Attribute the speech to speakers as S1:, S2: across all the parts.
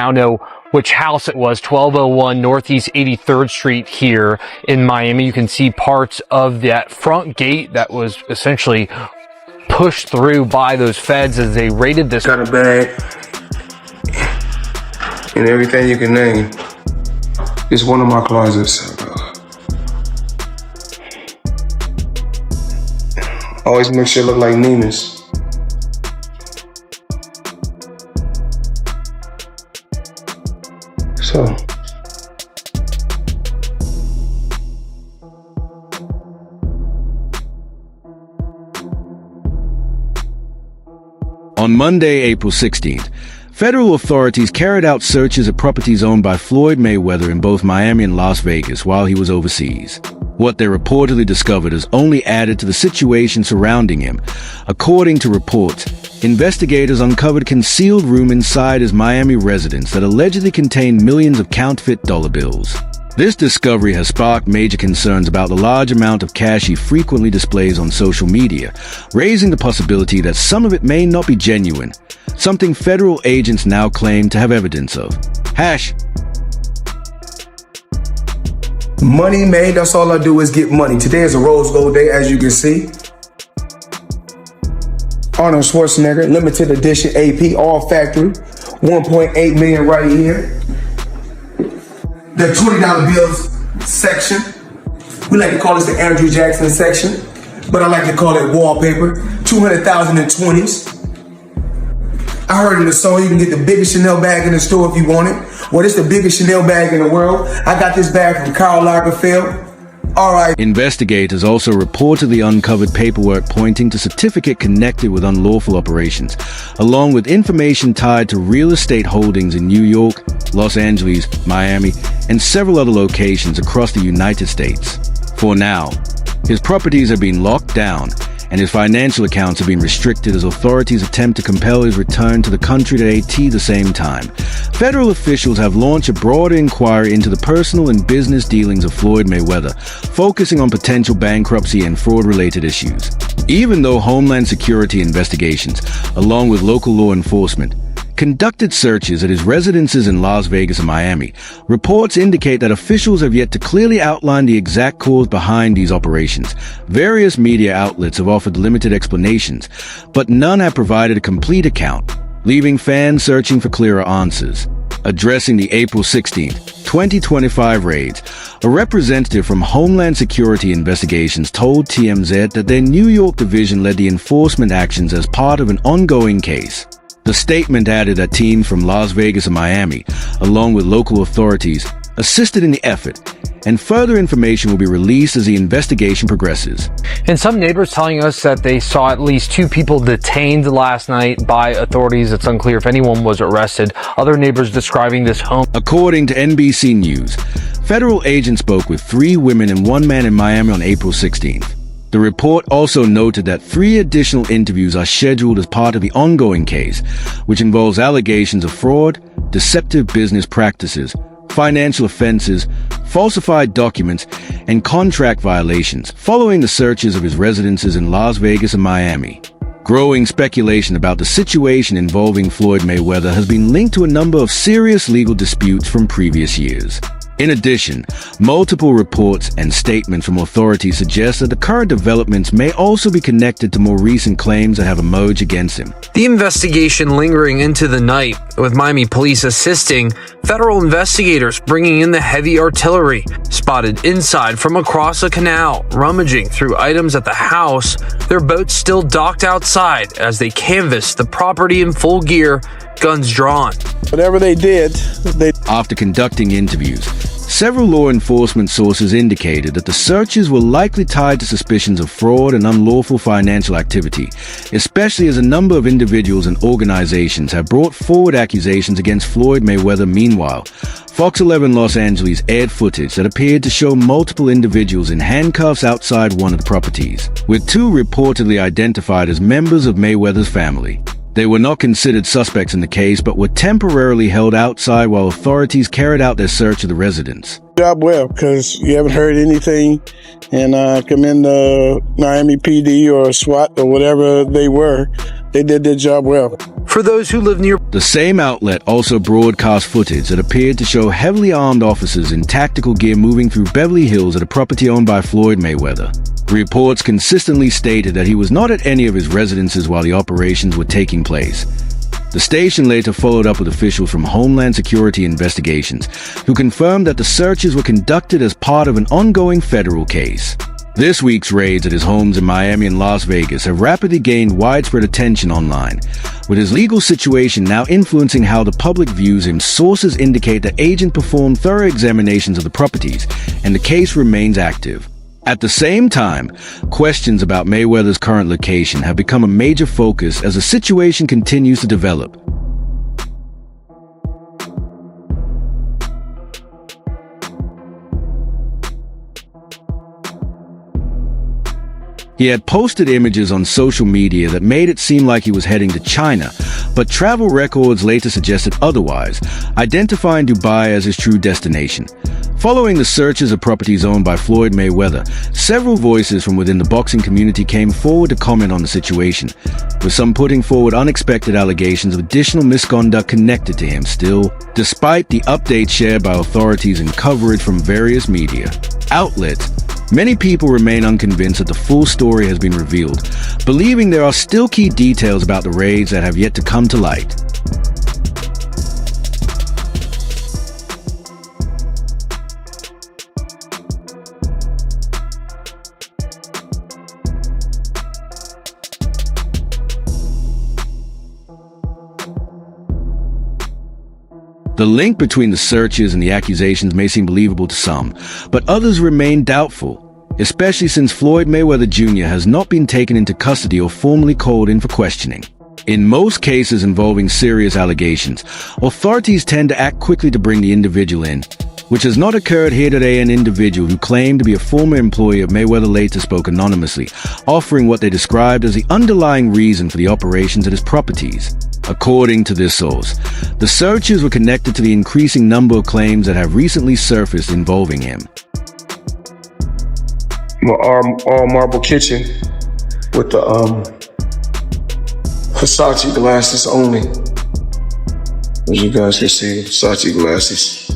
S1: now know which house it was, 1201 Northeast 83rd Street here in Miami. You can see parts of that front gate that was essentially pushed through by those feds as they raided this.
S2: Got a bag and everything you can name. It's one of my closets. Always make sure it look like Nina's. So.
S3: On Monday, April 16th, federal authorities carried out searches at properties owned by Floyd Mayweather in both Miami and Las Vegas while he was overseas. What they reportedly discovered has only added to the situation surrounding him. According to reports, investigators uncovered a concealed room inside his Miami residence that allegedly contained millions of counterfeit dollar bills. This discovery has sparked major concerns about the large amount of cash he frequently displays on social media, raising the possibility that some of it may not be genuine, something federal agents now claim to have evidence of.
S2: Money made, that's all I do is get money. Today is a rose gold day, as you can see. Arnold Schwarzenegger, limited edition AP, all factory. 1.8 million right here. The $20 bills section. We like to call this the Andrew Jackson section, but I like to call it wallpaper. 200,000 in 20s. I heard in the song you can get the biggest Chanel bag in the store if you want it. Well, it's the biggest Chanel bag in the world. I got this bag from Karl Lagerfeld. All right.
S3: Investigators also reportedly uncovered paperwork pointing to certificate connected with unlawful operations, along with information tied to real estate holdings in New York, Los Angeles, Miami, and several other locations across the United States. For now, his properties have been locked down, and his financial accounts have been restricted as authorities attempt to compel his return to the country at the same time. Federal officials have launched a broader inquiry into the personal and business dealings of Floyd Mayweather, focusing on potential bankruptcy and fraud-related issues. Even though Homeland Security investigations, along with local law enforcement, conducted searches at his residences in Las Vegas and Miami, reports indicate that officials have yet to clearly outline the exact cause behind these operations. Various media outlets have offered limited explanations, but none have provided a complete account, leaving fans searching for clearer answers. Addressing the April 16th, 2025 raids, a representative from Homeland Security Investigations told TMZ that their New York division led the enforcement actions as part of an ongoing case. The statement added that teams from Las Vegas and Miami, along with local authorities, assisted in the effort, and further information will be released as the investigation progresses.
S1: And some neighbors telling us that they saw at least 2 people detained last night by authorities. It's unclear if anyone was arrested. Other neighbors describing this home.
S3: According to NBC News, federal agents spoke with 3 women and 1 man in Miami on April 16th. The report also noted that 3 additional interviews are scheduled as part of the ongoing case, which involves allegations of fraud, deceptive business practices, financial offenses, falsified documents, and contract violations following the searches of his residences in Las Vegas and Miami. Growing speculation about the situation involving Floyd Mayweather has been linked to a number of serious legal disputes from previous years. In addition, multiple reports and statements from authorities suggest that the current developments may also be connected to more recent claims that have emerged against him.
S1: The investigation lingering into the night, with Miami police assisting federal investigators bringing in the heavy artillery, spotted inside from across a canal, rummaging through items at the house, their boats still docked outside as they canvassed the property in full gear, guns drawn.
S4: Whatever they did,
S3: After conducting interviews, several law enforcement sources indicated that the searches were likely tied to suspicions of fraud and unlawful financial activity, especially as a number of individuals and organizations have brought forward accusations against Floyd Mayweather. Meanwhile, Fox 11 Los Angeles aired footage that appeared to show multiple individuals in handcuffs outside one of the properties, with 2 reportedly identified as members of Mayweather's family. They were not considered suspects in the case, but were temporarily held outside while authorities carried out their search of the residence.
S4: Job well, because you haven't heard anything, and commend the Miami PD or SWAT or whatever they were. They did their job well.
S1: For those who live near,
S3: The same outlet also broadcast footage that appeared to show heavily armed officers in tactical gear moving through Beverly Hills at a property owned by Floyd Mayweather. Reports consistently stated that he was not at any of his residences while the operations were taking place. The station later followed up with officials from Homeland Security Investigations, who confirmed that the searches were conducted as part of an ongoing federal case. This week's raids at his homes in Miami and Las Vegas have rapidly gained widespread attention online, with his legal situation now influencing how the public views him. Sources indicate the agent performed thorough examinations of the properties, and the case remains active. At the same time, questions about Mayweather's current location have become a major focus as the situation continues to develop. He had posted images on social media that made it seem like he was heading to China, but travel records later suggested otherwise, identifying Dubai as his true destination. Following the searches of properties owned by Floyd Mayweather, several voices from within the boxing community came forward to comment on the situation, with some putting forward unexpected allegations of additional misconduct connected to him. Still, despite the updates shared by authorities and coverage from various media outlets, many people remain unconvinced that the full story has been revealed, believing there are still key details about the raids that have yet to come to light. The link between the searches and the accusations may seem believable to some, but others remain doubtful, especially since Floyd Mayweather Jr. has not been taken into custody or formally called in for questioning. In most cases involving serious allegations, authorities tend to act quickly to bring the individual in, which has not occurred here today. An individual who claimed to be a former employee of Mayweather later spoke anonymously, offering what they described as the underlying reason for the operations at his properties. According to this source, the searches were connected to the increasing number of claims that have recently surfaced involving him.
S2: All marble kitchen with the Versace glasses only. As you guys can see, Versace glasses.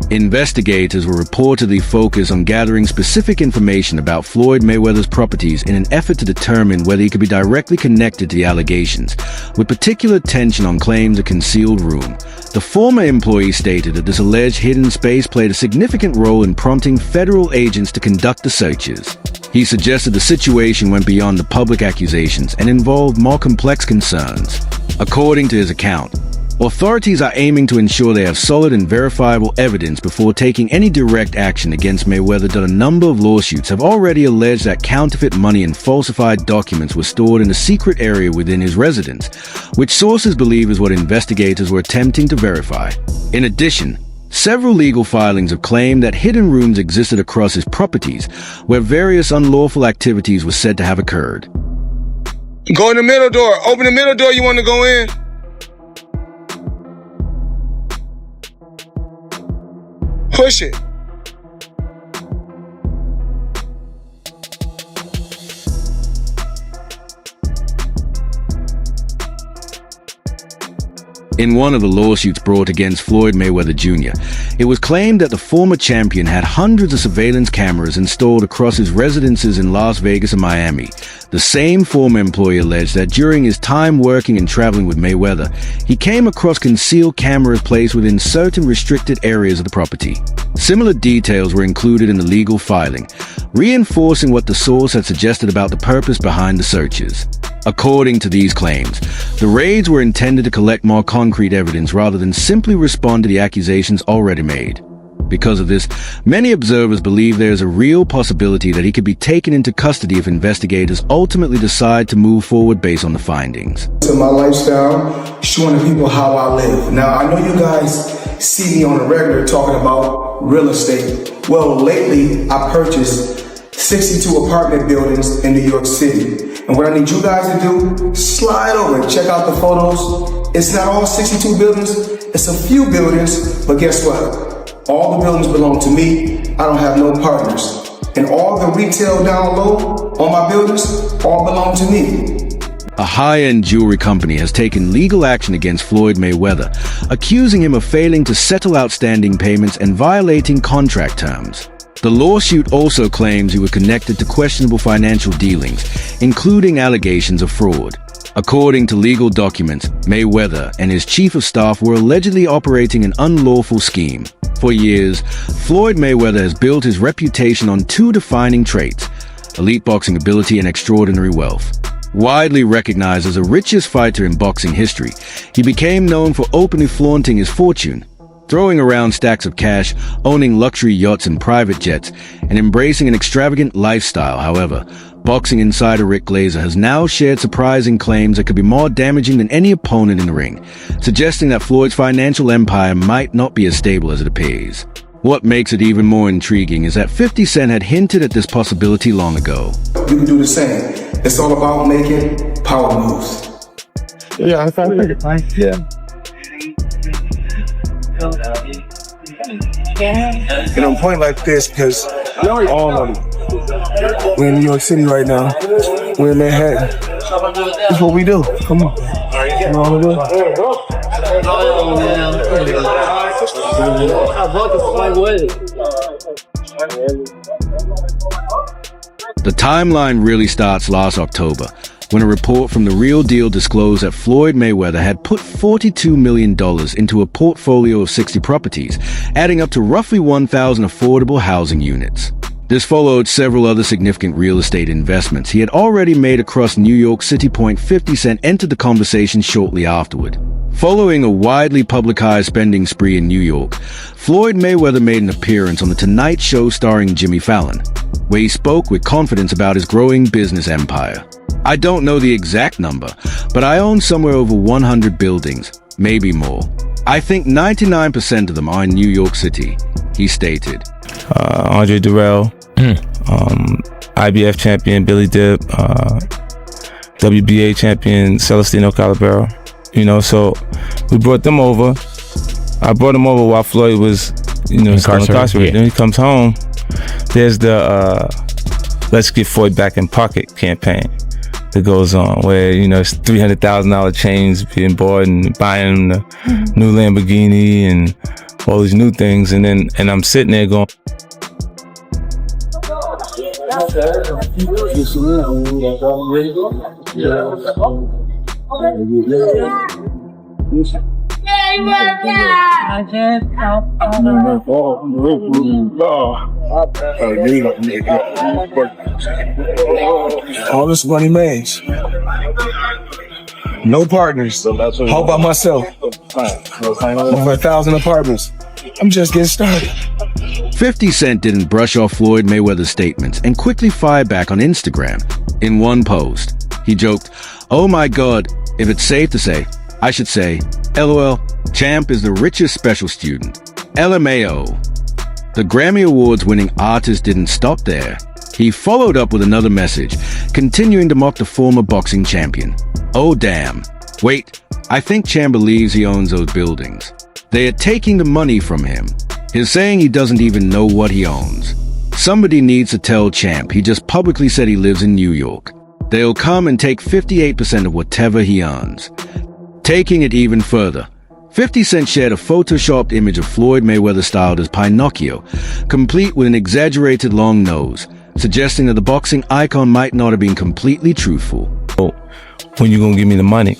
S3: Investigators were reportedly focused on gathering specific information about Floyd Mayweather's properties in an effort to determine whether he could be directly connected to the allegations, with particular attention on claims of concealed room. The former employee stated that this alleged hidden space played a significant role in prompting federal agents to conduct the searches. He suggested the situation went beyond the public accusations and involved more complex concerns. According to his account, authorities are aiming to ensure they have solid and verifiable evidence before taking any direct action against Mayweather. That a number of lawsuits have already alleged that counterfeit money and falsified documents were stored in a secret area within his residence, which sources believe is what investigators were attempting to verify. In addition, several legal filings have claimed that hidden rooms existed across his properties, where various unlawful activities were said to have occurred.
S2: Go in the middle door. Open the middle door. You want to go in? Push it.
S3: In one of the lawsuits brought against Floyd Mayweather Jr., it was claimed that the former champion had hundreds of surveillance cameras installed across his residences in Las Vegas and Miami. The same former employee alleged that during his time working and traveling with Mayweather, he came across concealed cameras placed within certain restricted areas of the property. Similar details were included in the legal filing, reinforcing what the source had suggested about the purpose behind the searches. According to these claims, the raids were intended to collect more concrete evidence rather than simply respond to the accusations already made. Because of this, many observers believe there is a real possibility that he could be taken into custody if investigators ultimately decide to move forward based on the findings.
S2: To my lifestyle, showing the people how I live. Now, I know you guys see me on a regular talking about real estate. Well, lately, I purchased 62 apartment buildings in New York City. And what I need you guys to do, slide over and check out the photos. It's not all 62 buildings, it's a few buildings, but guess what? All the buildings belong to me. I don't have no partners. And all the retail down low on my buildings all belong to me.
S3: A high-end jewelry company has taken legal action against Floyd Mayweather, accusing him of failing to settle outstanding payments and violating contract terms. The lawsuit also claims he was connected to questionable financial dealings, including allegations of fraud. According to legal documents, Mayweather and his chief of staff were allegedly operating an unlawful scheme. For years, Floyd Mayweather has built his reputation on two defining traits: elite boxing ability and extraordinary wealth. Widely recognized as the richest fighter in boxing history, he became known for openly flaunting his fortune, throwing around stacks of cash, owning luxury yachts and private jets, and embracing an extravagant lifestyle. However, boxing insider Rick Glazer has now shared surprising claims that could be more damaging than any opponent in the ring, suggesting that Floyd's financial empire might not be as stable as it appears. What makes it even more intriguing is that 50 Cent had hinted at this possibility long ago.
S2: You can do the same. It's all about making power moves.
S4: Yeah, I found it. Yeah.
S2: And I'm pointing like this because all of them. We're in New York City right now. We're in Manhattan. That's what we do. Come on. You know what we do?
S3: The timeline really starts last October, when a report from The Real Deal disclosed that Floyd Mayweather had put $42 million into a portfolio of 60 properties, adding up to roughly 1,000 affordable housing units. This followed several other significant real estate investments he had already made across New York City. 50 Cent entered the conversation shortly afterward. Following a widely publicized spending spree in New York, Floyd Mayweather made an appearance on The Tonight Show starring Jimmy Fallon, where he spoke with confidence about his growing business empire. "I don't know the exact number, but I own somewhere over 100 buildings, maybe more. I think 99% of them are in New York City," he stated.
S5: Andre Durrell, IBF champion Billy Dip, WBA champion Celestino Calabero. You know, so we brought them over. I brought them over while Floyd was, still incarcerated. Yeah. Then he comes home. There's the Let's Get Floyd Back in Pocket campaign that goes on, where it's $300,000 chains being bought and buying the new Lamborghini and all these new things, and I'm sitting there going.
S2: All this money made. No partners. All by myself. Over 1,000 apartments. I'm just getting started.
S3: 50 Cent didn't brush off Floyd Mayweather's statements and quickly fired back on Instagram. In one post, he joked, "Oh my God, if it's safe to say, I should say, LOL, Champ is the richest special student. LMAO." The Grammy Awards winning artist didn't stop there. He followed up with another message, continuing to mock the former boxing champion. "Oh damn. Wait, I think Champ believes he owns those buildings. They are taking the money from him. He's saying he doesn't even know what he owns. Somebody needs to tell Champ he just publicly said he lives in New York. They'll come and take 58% of whatever he earns." Taking it even further, 50 Cent shared a photoshopped image of Floyd Mayweather styled as Pinocchio, complete with an exaggerated long nose, suggesting that the boxing icon might not have been completely truthful.
S5: When you gonna give me the money?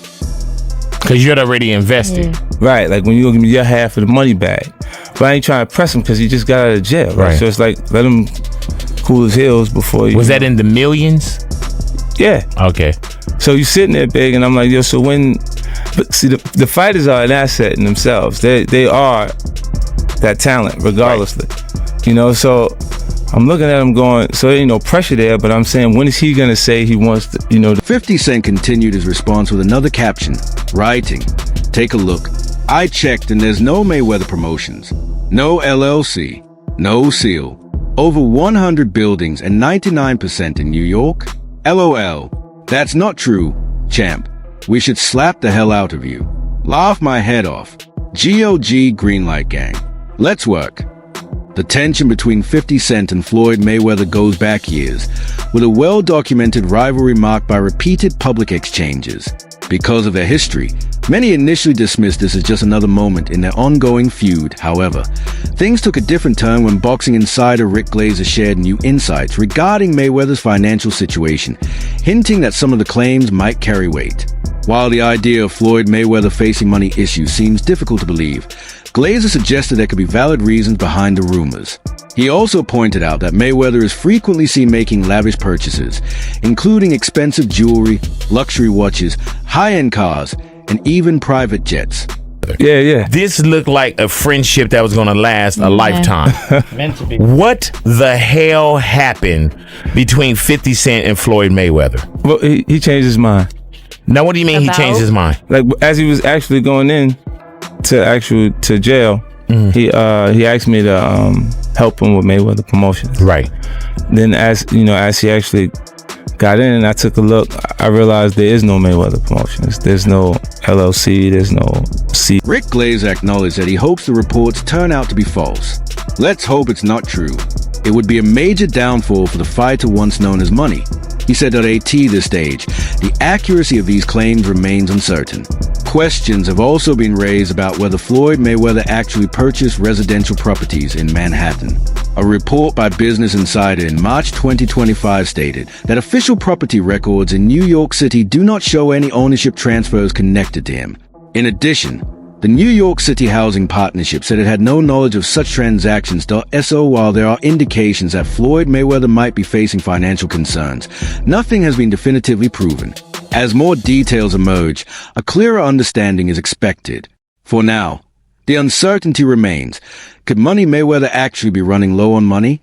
S6: Because you're already invested.
S5: Right, like when you gonna give me your half of the money back. But I ain't trying to press him because he just got out of jail, right? So it's like, let him cool his heels before you...
S6: Was that in the millions?
S5: Yeah.
S6: Okay.
S5: So you sitting there big, and I'm like, yo, so when... But see, the fighters are an asset in themselves. They are that talent, regardlessly. Right. You know, so I'm looking at him going, so there ain't no pressure there, but I'm saying, when is he going to say he wants to, you know...
S3: 50 Cent continued his response with another caption, writing, "Take a look. I checked and there's no Mayweather Promotions, no LLC, no seal, over 100 buildings and 99% in New York. LOL. That's not true, champ. We should slap the hell out of you. Laugh my head off. GOG Greenlight Gang. Let's work." The tension between 50 Cent and Floyd Mayweather goes back years, with a well-documented rivalry marked by repeated public exchanges. Because of their history, many initially dismissed this as just another moment in their ongoing feud. However, things took a different turn when boxing insider Rick Glazer shared new insights regarding Mayweather's financial situation, hinting that some of the claims might carry weight. While the idea of Floyd Mayweather facing money issues seems difficult to believe, Glazer suggested there could be valid reasons behind the rumors. He also pointed out that Mayweather is frequently seen making lavish purchases, including expensive jewelry, luxury watches, high-end cars, and even private jets.
S5: Yeah.
S6: This looked like a friendship that was going to last a lifetime. Meant to be. What the hell happened between 50 Cent and Floyd Mayweather?
S5: Well, he changed his mind.
S6: Now, what do you mean he changed his mind?
S5: Like, as he was actually going in to jail, he asked me to help him with Mayweather Promotions.
S6: Right.
S5: Then as he actually got in and I took a look, I realized there is no Mayweather Promotions. There's no LLC, there's no C.
S3: Rick Glazer acknowledged that he hopes the reports turn out to be false. Let's hope it's not true. It would be a major downfall for the fighter once known as Money. He said at this stage, the accuracy of these claims remains uncertain. Questions have also been raised about whether Floyd Mayweather actually purchased residential properties in Manhattan. A report by Business Insider in March 2025 stated that official property records in New York City do not show any ownership transfers connected to him. In addition, the New York City Housing Partnership said it had no knowledge of such transactions. So while there are indications that Floyd Mayweather might be facing financial concerns, nothing has been definitively proven. As more details emerge, a clearer understanding is expected. For now, the uncertainty remains. Could Money Mayweather actually be running low on money?